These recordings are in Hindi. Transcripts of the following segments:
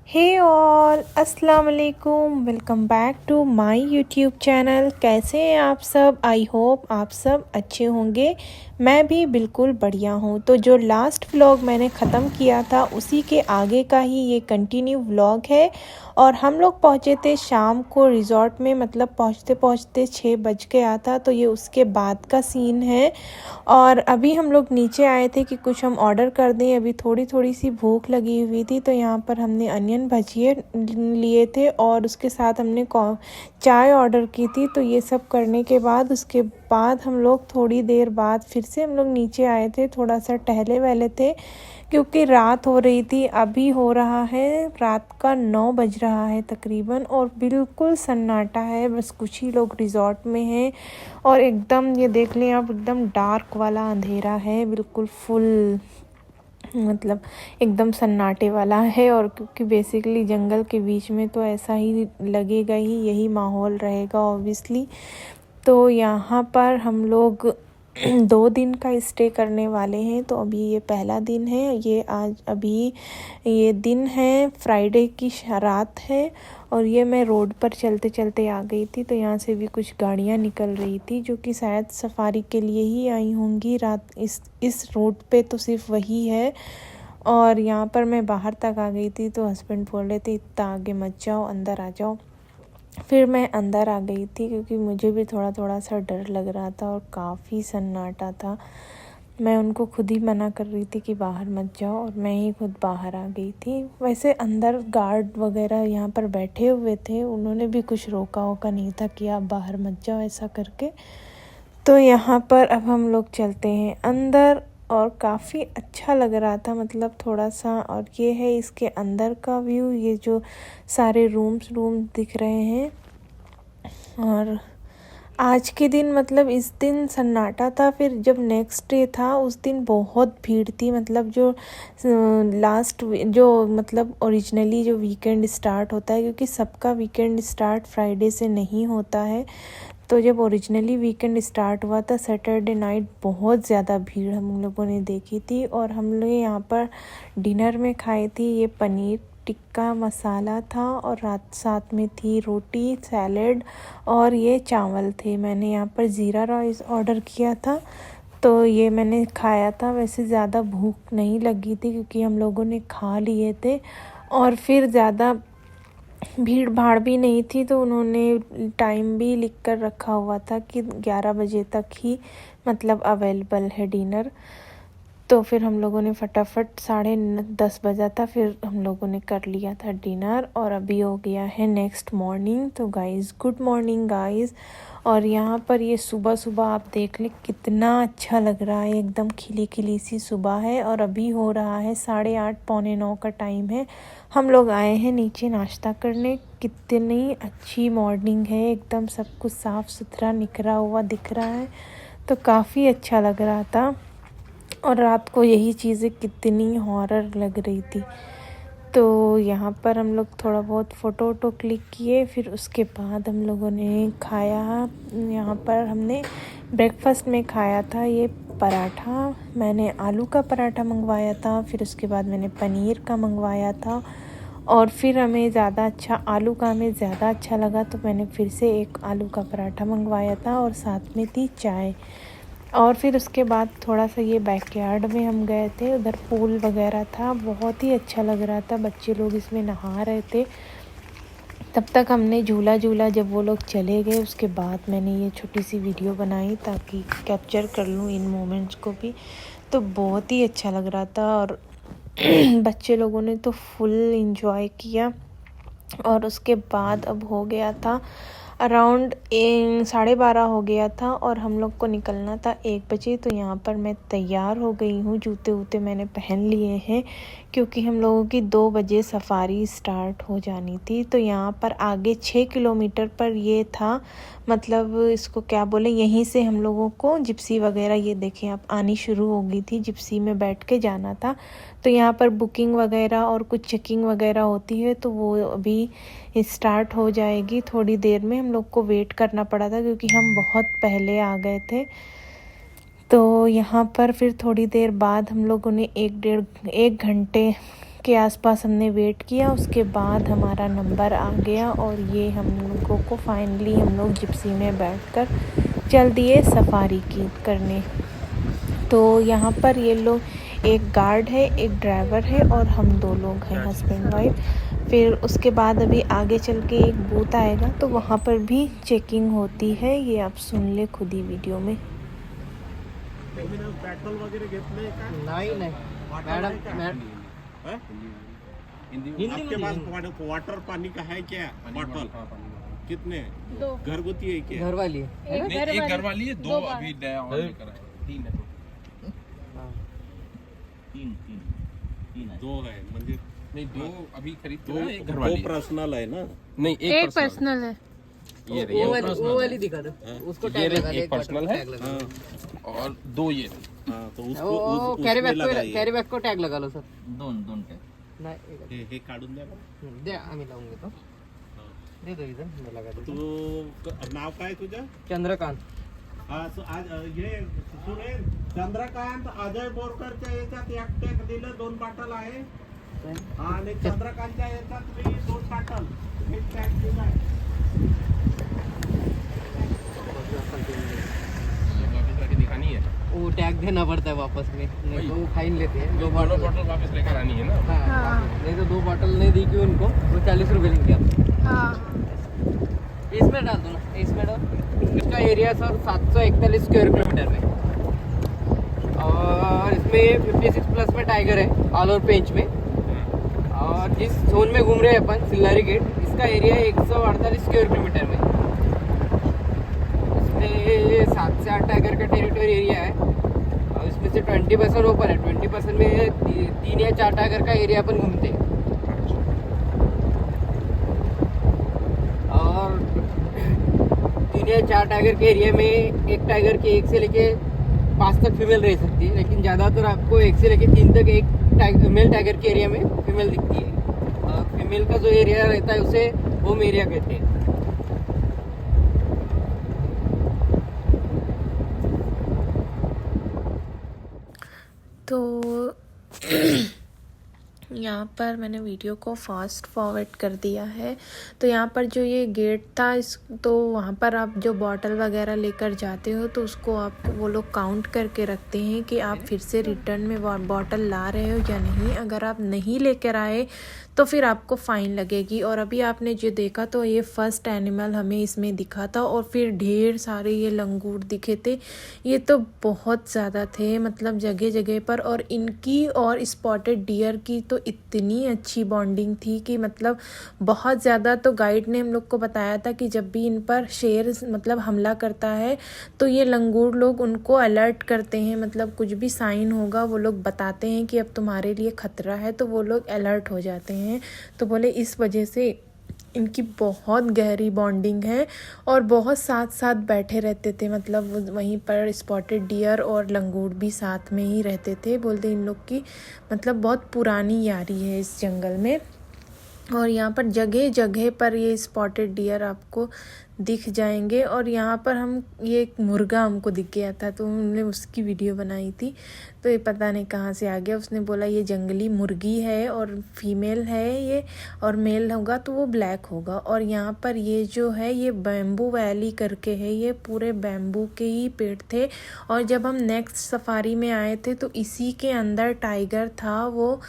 हे ऑल अस्सलाम वालेकुम, welcome back to my YouTube channel. कैसे हैं आप सब? आई होप आप सब अच्छे होंगे। मैं भी बिल्कुल बढ़िया हूँ। तो जो लास्ट व्लॉग मैंने ख़त्म किया था उसी के आगे का ही ये कंटिन्यू व्लॉग है। और हम लोग पहुँचे थे शाम को रिज़ॉर्ट में, मतलब पहुँचते पहुँचते 6 बज गया था। तो ये उसके बाद का सीन है। और अभी हम लोग नीचे आए थे कि कुछ हम ऑर्डर कर दें। अभी थोड़ी थोड़ी सी भूख लगी हुई थी, तो यहाँ पर हमने अनियन भजिए लिए थे और उसके साथ हमने चाय ऑर्डर की थी। तो ये सब करने के बाद उसके बाद हम लोग थोड़ी देर बाद फिर से हम लोग नीचे आए थे, थोड़ा सा टहले वहले थे क्योंकि रात हो रही थी। अभी हो रहा है रात का 9 बज रहा है तकरीबन, और बिल्कुल सन्नाटा है, बस कुछ ही लोग रिज़ॉर्ट में हैं। और एकदम ये देख लें आप, एकदम डार्क वाला अंधेरा है, बिल्कुल फुल, मतलब एकदम सन्नाटे वाला है। और क्योंकि बेसिकली जंगल के बीच में तो ऐसा ही लगेगा ही, यही माहौल रहेगा ऑब्वियसली। तो यहाँ पर हम लोग 2 दिन का स्टे करने वाले हैं। तो अभी ये पहला दिन है, ये आज अभी ये दिन है, फ्राइडे की रात है। और ये मैं रोड पर चलते चलते आ गई थी। तो यहाँ से भी कुछ गाड़ियाँ निकल रही थी जो कि शायद सफारी के लिए ही आई होंगी। रात इस रोड पे तो सिर्फ वही है। और यहाँ पर मैं बाहर तक आ गई थी, तो हस्बैंड बोल रहे थे इतना आगे मत जाओ, अंदर आ जाओ। फिर मैं अंदर आ गई थी क्योंकि मुझे भी थोड़ा थोड़ा सा डर लग रहा था और काफ़ी सन्नाटा था। मैं उनको खुद ही मना कर रही थी कि बाहर मत जाओ, और मैं ही खुद बाहर आ गई थी। वैसे अंदर गार्ड वगैरह यहाँ पर बैठे हुए थे, उन्होंने भी कुछ रोका वोका नहीं था कि आप बाहर मत जाओ ऐसा करके। तो यहाँ पर अब हम लोग चलते हैं अंदर, और काफ़ी अच्छा लग रहा था, मतलब थोड़ा सा। और ये है इसके अंदर का व्यू, ये जो सारे रूम दिख रहे हैं। और आज के दिन, मतलब इस दिन सन्नाटा था। फिर जब नेक्स्ट डे था उस दिन बहुत भीड़ थी, मतलब जो लास्ट जो मतलब ओरिजिनली जो वीकेंड स्टार्ट होता है, क्योंकि सबका वीकेंड स्टार्ट फ्राइडे से नहीं होता है। तो जब ओरिजिनली वीकेंड स्टार्ट हुआ था सैटरडे नाइट, बहुत ज़्यादा भीड़ हम लोगों ने देखी थी। और हम लोग यहाँ पर डिनर में खाई थी, ये पनीर टिक्का मसाला था, और रात साथ में थी रोटी, सैलेड, और ये चावल थे। मैंने यहाँ पर ज़ीरा राइस ऑर्डर किया था, तो ये मैंने खाया था। वैसे ज़्यादा भूख नहीं लगी थी क्योंकि हम लोगों ने खा लिए थे, और फिर ज़्यादा भीड़ भाड़ भी नहीं थी। तो उन्होंने टाइम भी लिख कर रखा हुआ था कि 11 बजे तक ही मतलब अवेलेबल है डिनर। तो फिर हम लोगों ने फटाफट 10:30 बजा था, फिर हम लोगों ने कर लिया था डिनर। और अभी हो गया है नेक्स्ट मॉर्निंग। तो गाइज़, गुड मॉर्निंग गाइज़। और यहाँ पर ये सुबह सुबह आप देख लें कितना अच्छा लग रहा है, एकदम खिली खिली सी सुबह है। और अभी हो रहा है 8:30 पौने 9 का टाइम है। हम लोग आए हैं नीचे नाश्ता करने। कितनी अच्छी मॉर्निंग है, एकदम सब कुछ साफ़ सुथरा निखरा हुआ दिख रहा है, तो काफ़ी अच्छा लग रहा था। और रात को यही चीज़ें कितनी हॉरर लग रही थी। तो यहाँ पर हम लोग थोड़ा बहुत फ़ोटो वोटो क्लिक किए, फिर उसके बाद हम लोगों ने खाया। यहाँ पर हमने ब्रेकफास्ट में खाया था ये पराठा। मैंने आलू का पराठा मंगवाया था, फिर उसके बाद मैंने पनीर का मंगवाया था। और फिर हमें आलू का हमें ज़्यादा अच्छा लगा, तो मैंने फिर से एक आलू का पराठा मंगवाया था, और साथ में थी चाय। और फिर उसके बाद थोड़ा सा ये बैकयार्ड में हम गए थे, उधर पूल वगैरह था, बहुत ही अच्छा लग रहा था, बच्चे लोग इसमें नहा रहे थे। तब तक हमने झूला जब वो लोग चले गए, उसके बाद मैंने ये छोटी सी वीडियो बनाई ताकि कैप्चर कर लूँ इन मोमेंट्स को भी। तो बहुत ही अच्छा लग रहा था, और बच्चे लोगों ने तो फुल एंजॉय किया। और उसके बाद अब हो गया था अराउंड 12:30 हो गया था, और हम लोग को निकलना था 1 बजे। तो यहाँ पर मैं तैयार हो गई हूँ, जूते वूते मैंने पहन लिए हैं क्योंकि हम लोगों की 2 बजे सफारी स्टार्ट हो जानी थी। तो यहाँ पर आगे 6 किलोमीटर पर ये था, मतलब इसको क्या बोले, यहीं से हम लोगों को जिप्सी वगैरह, ये देखें आप, आनी शुरू हो गई थी। जिप्सी में बैठ के जाना था। तो यहाँ पर बुकिंग वगैरह और कुछ चेकिंग वगैरह होती है, तो वो अभी स्टार्ट हो जाएगी थोड़ी देर में। हम लोग को वेट करना पड़ा था क्योंकि हम बहुत पहले आ गए थे। तो यहाँ पर फिर थोड़ी देर बाद हम लोगों ने 1 घंटे के आसपास हमने वेट किया। उसके बाद हमारा नंबर आ गया और ये हम लोगों को फाइनली हम लोग जिप्सी में बैठकर चल दिए सफारी की करने। तो यहाँ पर ये लोग, एक गार्ड है, एक ड्राइवर है और हम 2 लोग हैं, हस्बैंड वाइफ। फिर उसके बाद अभी आगे चल के एक बूथ आएगा तो वहाँ पर भी चेकिंग होती है। ये आप सुन ले खुद ही वीडियो में। पेट्रोल वगैरह घेतले का? नहीं मैडम हिंदी आपके पास वाटर पानी का है क्या? बॉटल कितने? 2 घरगुती है क्या? घर वाली है, एक घर वाली है, 2 अभी नया और लेकर आए, 3 है। 2 है म्हणजे नहीं 2 अभी खरीद के 2 ना, एक घर वाली है। पर्सनल है ना? नहीं एक पर्सनल है। ये रही है वो वाली दिखा दो, उसको टैग लगा एक पर्सनल है और 2 ये हाँ, तो वो कैरी बैग को टॅग लगा लो सर। दोन टॅग नाही हे काढून द्या बरं. द्या, आम्ही लावून घेतो. दे दो इधर, मैं लगा देतो. तू नाव काय तुझं? चंद्रकांत. आज हे सुनील चंद्रकांत अजय बोरकरच्या याच्यात एक टॅग दिलं, 2 बाटल आहे आणि चंद्रकांतच्या याच्यात मी 2 बाटल एक टॅग दिलाय. वापस लाके दिखानी है, वो टैग देना पड़ता है वापस में, नहीं तो वो फाइन लेते हैं. 2 दोनों बॉटल बॉटल वापस लेकर आनी है ना। हाँ, नहीं तो 2 बॉटल नहीं दी कि उनको वो 40 रुपए लेंगे आप. इसमें डाल दो ना, इसमें डाल. इसका एरिया सर 741 स्क्वायर किलोमीटर में, और इसमें 56 प्लस में टाइगर है ऑल ओवर पेंच में. और जिस जोन में घूम रहे हैं अपन सिल्लारी गेट, इसका एरिया है 148 स्क्वायर किलोमीटर में. इसमें 7 से 8 टाइगर का टेरिटरी एरिया है और इसमें से 20% ओपन है. 20% में 3 या 4 टाइगर का एरिया अपन घूमते हैं. और 3 या 4 टाइगर के एरिया में एक टाइगर के 1 से लेके 5 तक फीमेल रह सकती है, लेकिन ज़्यादातर आपको 1 से लेके 3 तक एक मेल टाइगर के एरिया में फीमेल दिखती है. फीमेल का जो एरिया रहता है उसे होम एरिया कहते हैं. तो यहाँ पर मैंने वीडियो को फास्ट फॉरवर्ड कर दिया है। तो यहाँ पर जो ये गेट था तो वहाँ पर आप जो बॉटल वगैरह लेकर जाते हो तो उसको आप वो लोग काउंट करके रखते हैं कि आप फिर से रिटर्न में बॉटल ला रहे हो या नहीं। अगर आप नहीं लेकर आए तो फिर आपको फ़ाइन लगेगी। और अभी आपने जो देखा तो ये फर्स्ट एनिमल हमें इसमें दिखा था और फिर ढेर सारे ये लंगूर दिखे थे। ये तो बहुत ज़्यादा थे, मतलब जगह जगह पर। और इनकी और स्पॉटेड डियर की तो इतनी अच्छी बॉन्डिंग थी कि मतलब बहुत ज़्यादा। तो गाइड ने हम लोग को बताया था कि जब भी इन पर शेर मतलब हमला करता है तो ये लंगूर लोग उनको अलर्ट करते हैं, मतलब कुछ भी साइन होगा वो लोग बताते हैं कि अब तुम्हारे लिए ख़तरा है, तो वो लोग अलर्ट हो जाते हैं। तो बोले इस वजह से इनकी बहुत गहरी बॉन्डिंग है और बहुत साथ साथ बैठे रहते थे। मतलब वहीं पर स्पॉटेड डियर और लंगूर भी साथ में ही रहते थे। बोलते इन लोग की मतलब बहुत पुरानी यारी है इस जंगल में। और यहाँ पर जगह जगह पर ये स्पॉटेड डियर आपको दिख जाएंगे। और यहाँ पर हम ये एक मुर्गा हमको दिख गया था तो हमने उसकी वीडियो बनाई थी। तो ये पता नहीं कहाँ से आ गया। उसने बोला ये जंगली मुर्गी है और फीमेल है ये, और मेल होगा तो वो ब्लैक होगा। और यहाँ पर ये जो है ये बैम्बू वैली करके है, ये पूरे बैम्बू के ही पेड़ थे। और जब हम नेक्स्ट सफारी में आए थे तो इसी के अंदर टाइगर था, वो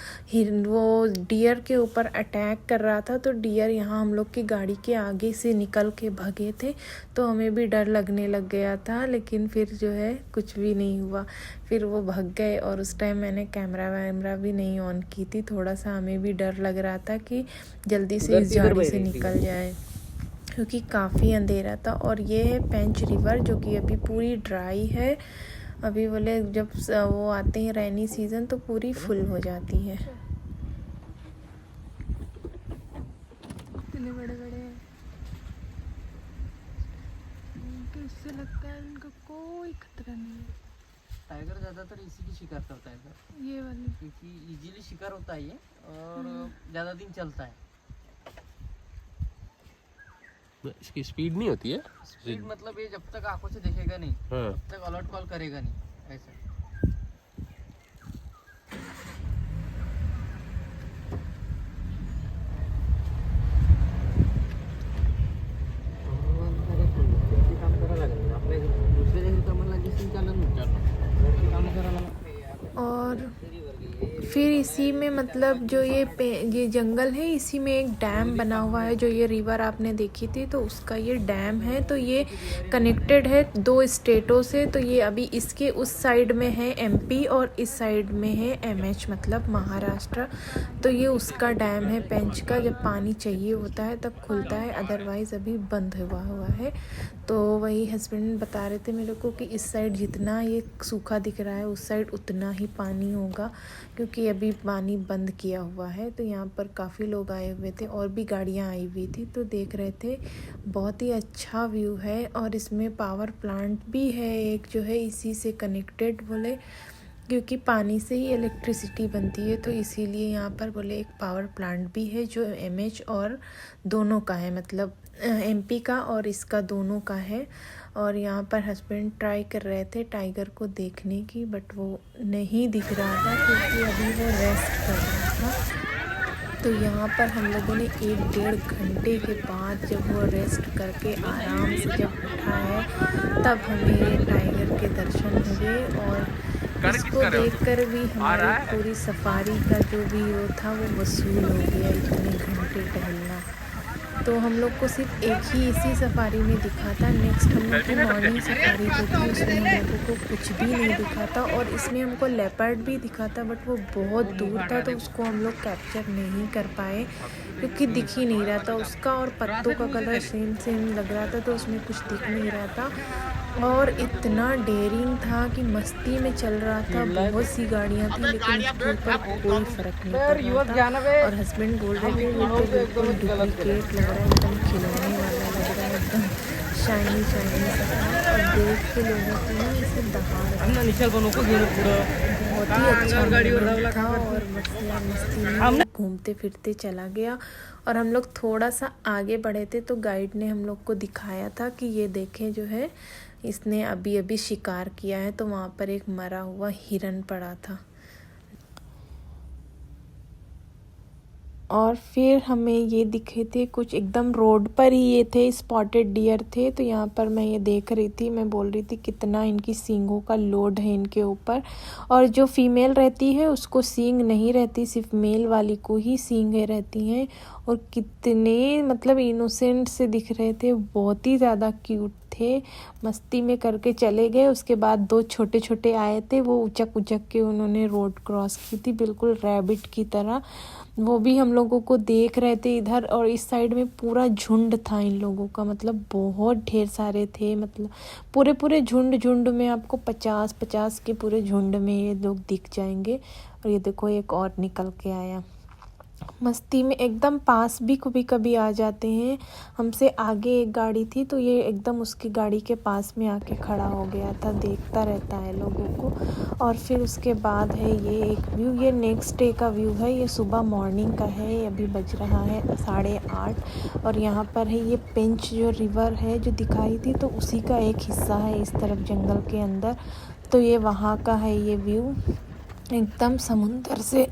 डियर के ऊपर अटैक कर रहा था। तो डियर यहाँ हम लोग की गाड़ी के आगे से निकल के भागे थे तो हमें भी डर लगने लग गया था, लेकिन फिर जो है कुछ भी नहीं हुआ, फिर वो भाग गए। और उस टाइम मैंने कैमरा वैमरा भी नहीं ऑन की थी, थोड़ा सा हमें भी डर लग रहा था कि जल्दी से इस झाड़ी से निकल जाए क्योंकि काफ़ी अंधेरा था। और ये है पेंच रिवर जो कि अभी पूरी ड्राई है। अभी बोले जब वो आते हैं रेनी सीज़न तो पूरी फुल हो जाती है। इतने बड़े बड़े हैं कि इससे लगता है इनका कोई खतरा नहीं है। टाइगर ज़्यादातर इसी की शिकार करता है सर, ये वाली क्योंकि इजीली शिकार होता है ये और ज़्यादा दिन चलता है. इसकी स्पीड नहीं होती है। स्पीड मतलब ये जब तक आंखों से देखेगा नहीं हाँ। तब तक अलर्ट कॉल करेगा नहीं ऐसा. फिर इसी में मतलब जो ये जंगल है, इसी में एक डैम बना हुआ है। जो ये रिवर आपने देखी थी तो उसका ये डैम है। तो ये कनेक्टेड है 2 स्टेटों से। तो ये अभी इसके उस साइड में है एमपी और इस साइड में है एमएच मतलब महाराष्ट्र। तो ये उसका डैम है पेंच का। जब पानी चाहिए होता है तब खुलता है, अदरवाइज़ अभी बंद हुआ है। तो वही हस्बैंड बता रहे थे मेरे को कि इस साइड जितना ये सूखा दिख रहा है उस साइड उतना ही पानी होगा, क्योंकि अभी पानी बंद किया हुआ है। तो यहाँ पर काफ़ी लोग आए हुए थे और भी गाड़ियाँ आई हुई थी, तो देख रहे थे। बहुत ही अच्छा व्यू है और इसमें पावर प्लांट भी है एक, जो है इसी से कनेक्टेड बोले, क्योंकि पानी से ही इलेक्ट्रिसिटी बनती है। तो इसीलिए यहाँ पर बोले एक पावर प्लांट भी है जो एमएच और दोनों का है, मतलब एमपी का और इसका दोनों का है। और यहाँ पर हस्बैंड ट्राई कर रहे थे टाइगर को देखने की, बट वो नहीं दिख रहा था क्योंकि अभी वो रेस्ट कर रहा था। तो यहाँ पर हम लोगों ने 1-1.5 घंटे के बाद जब वो रेस्ट करके आराम से जब उठा है तब हमें ये टाइगर के दर्शन हुए। और इसको देखकर भी हमारी पूरी सफारी का जो भी वो था वो वसूल हो गया, इतने घंटे टहलना। तो हम लोग को सिर्फ एक ही इसी सफारी में दिखा था। नेक्स्ट हम लोग की मॉर्निंग सफारी जो थी उसमें हम लोगों को कुछ भी नहीं दिखा था। और इसमें हमको लेपर्ड भी दिखा था, बट वो बहुत दूर था तो उसको हम लोग कैप्चर नहीं कर पाए क्योंकि दिख ही नहीं रहा था उसका। और पत्तों का कलर सेम लग रहा था तो उसमें कुछ दिख नहीं रहा था। और इतना डेयरिंग था कि मस्ती में चल रहा था। बहुत सी गाड़ियाँ थी लेकिन उसके ऊपर कोई फ़र्क नहीं पड़ रहा था। और हस्बैंड बोल रहे थे ये तो बिल्कुल डुप्लीकेट लग रहा है, एकदम खिलौने वाला लग रहा है, एकदम शाइनी सा था। और देख के लोगों को ना इसे दहाड़ बहुत ही अच्छा मोमेंट था। और मस्ती में घूमते फिरते चला गया। और हम लोग थोड़ा सा आगे बढ़े थे तो गाइड ने हम लोग को दिखाया था कि ये देखें जो है इसने अभी शिकार किया है। तो वहाँ पर एक मरा हुआ हिरन पड़ा था। और फिर हमें ये दिखे थे कुछ एकदम रोड पर ही, ये थे स्पॉटेड डियर थे। तो यहाँ पर मैं ये देख रही थी, मैं बोल रही थी कितना इनकी सींगों का लोड है इनके ऊपर। और जो फीमेल रहती है उसको सींग नहीं रहती, सिर्फ मेल वाली को ही सींगें रहती हैं। और कितने मतलब इनोसेंट से दिख रहे थे, बहुत ही ज़्यादा क्यूट थे। मस्ती में करके चले गए। उसके बाद 2 छोटे छोटे आए थे, वो उचक के उन्होंने रोड क्रॉस की थी बिल्कुल रैबिट की तरह। वो भी हम लोगों को देख रहे थे इधर। और इस साइड में पूरा झुंड था इन लोगों का, मतलब बहुत ढेर सारे थे। मतलब पूरे झुंड में आपको 50 के पूरे झुंड में ये लोग दिख जाएंगे। और ये देखो एक और निकल के आया। मस्ती में एकदम पास भी कभी कभी आ जाते हैं। हमसे आगे एक गाड़ी थी तो ये एकदम उसकी गाड़ी के पास में आके खड़ा हो गया था, देखता रहता है लोगों को। और फिर उसके बाद है ये एक व्यू, ये नेक्स्ट डे का व्यू है। ये सुबह मॉर्निंग का है, ये अभी बज रहा है 8:30। और यहाँ पर है ये पेंच जो रिवर है जो दिखाई थी तो उसी का एक हिस्सा है इस तरफ जंगल के अंदर। तो ये वहाँ का है ये व्यू। एकदम समुंदर से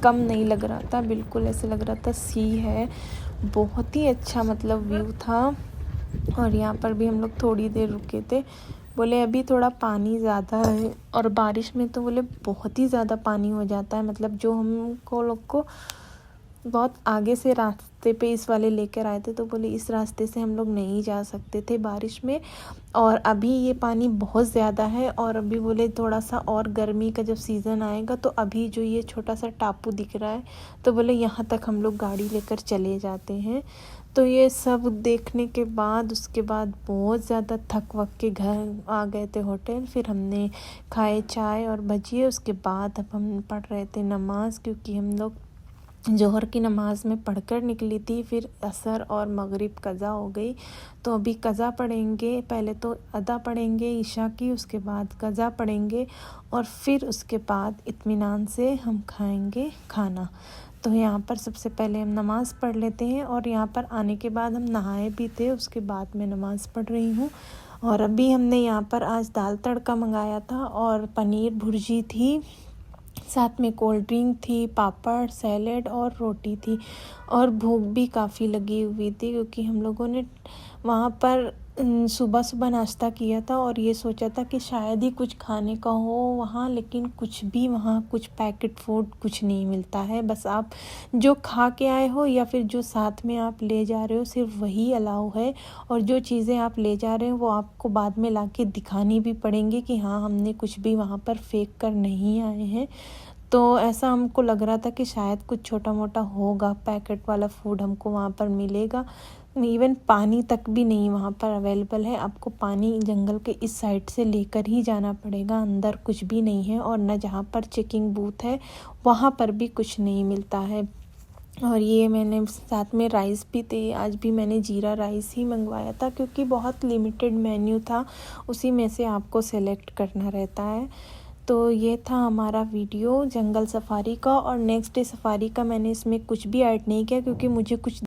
कम नहीं लग रहा था, बिल्कुल ऐसे लग रहा था सी है। बहुत ही अच्छा मतलब व्यू था। और यहाँ पर भी हम लोग थोड़ी देर रुके थे। बोले अभी थोड़ा पानी ज़्यादा है और बारिश में तो बोले बहुत ही ज़्यादा पानी हो जाता है। मतलब जो हमको लोग को बहुत आगे से रास्ते पे इस वाले लेकर आए थे तो बोले इस रास्ते से हम लोग नहीं जा सकते थे बारिश में। और अभी ये पानी बहुत ज़्यादा है। और अभी बोले थोड़ा सा और गर्मी का जब सीज़न आएगा तो अभी जो ये छोटा सा टापू दिख रहा है तो बोले यहाँ तक हम लोग गाड़ी लेकर चले जाते हैं। तो ये सब देखने के बाद उसके बाद बहुत ज़्यादा थक वक के घर आ गए थे होटल। फिर हमने खाए चाय और भजिए। उसके बाद अब हम पढ़ रहे थे नमाज़, क्योंकि हम लोग जोहर की नमाज़ में पढ़कर निकली थी। फिर असर और मगरिब कज़ा हो गई तो अभी कज़ा पढ़ेंगे। पहले तो अदा पढ़ेंगे ईशा की, उसके बाद कज़ा पढ़ेंगे और फिर उसके बाद इत्मीनान से हम खाएंगे खाना। तो यहाँ पर सबसे पहले हम नमाज़ पढ़ लेते हैं। और यहाँ पर आने के बाद हम नहाए भी थे, उसके बाद मैं नमाज़ पढ़ रही हूँ। और अभी हमने यहाँ पर आज दाल तड़का मंगाया था और पनीर भुर्जी थी, साथ में कोल्ड ड्रिंक थी, पापड़, सैलेड और रोटी थी। और भूख भी काफ़ी लगी हुई थी क्योंकि हम लोगों ने वहाँ पर सुबह सुबह नाश्ता किया था और ये सोचा था कि शायद ही कुछ खाने का हो वहाँ, लेकिन कुछ भी वहाँ कुछ पैकेट फूड कुछ नहीं मिलता है। बस आप जो खा के आए हो या फिर जो साथ में आप ले जा रहे हो सिर्फ वही अलाउ है, और जो चीज़ें आप ले जा रहे हो वो आपको बाद में लाके दिखानी भी पड़ेंगी कि हाँ हमने कुछ भी वहाँ पर फेंक कर नहीं आए हैं। तो ऐसा हमको लग रहा था कि शायद कुछ छोटा मोटा होगा, पैकेट वाला फूड हमको वहाँ पर मिलेगा। इवन पानी तक भी नहीं वहाँ पर अवेलेबल है, आपको पानी जंगल के इस साइड से लेकर ही जाना पड़ेगा, अंदर कुछ भी नहीं है। और न जहाँ पर चेकिंग बूथ है वहाँ पर भी कुछ नहीं मिलता है। और ये मैंने साथ में राइस भी थे, आज भी मैंने जीरा राइस ही मंगवाया था क्योंकि बहुत लिमिटेड मेन्यू था, उसी में से आपको सेलेक्ट करना रहता है। तो ये था हमारा वीडियो जंगल सफारी का, और नेक्स्ट डे सफारी का मैंने इसमें कुछ भी ऐड नहीं किया क्योंकि मुझे कुछ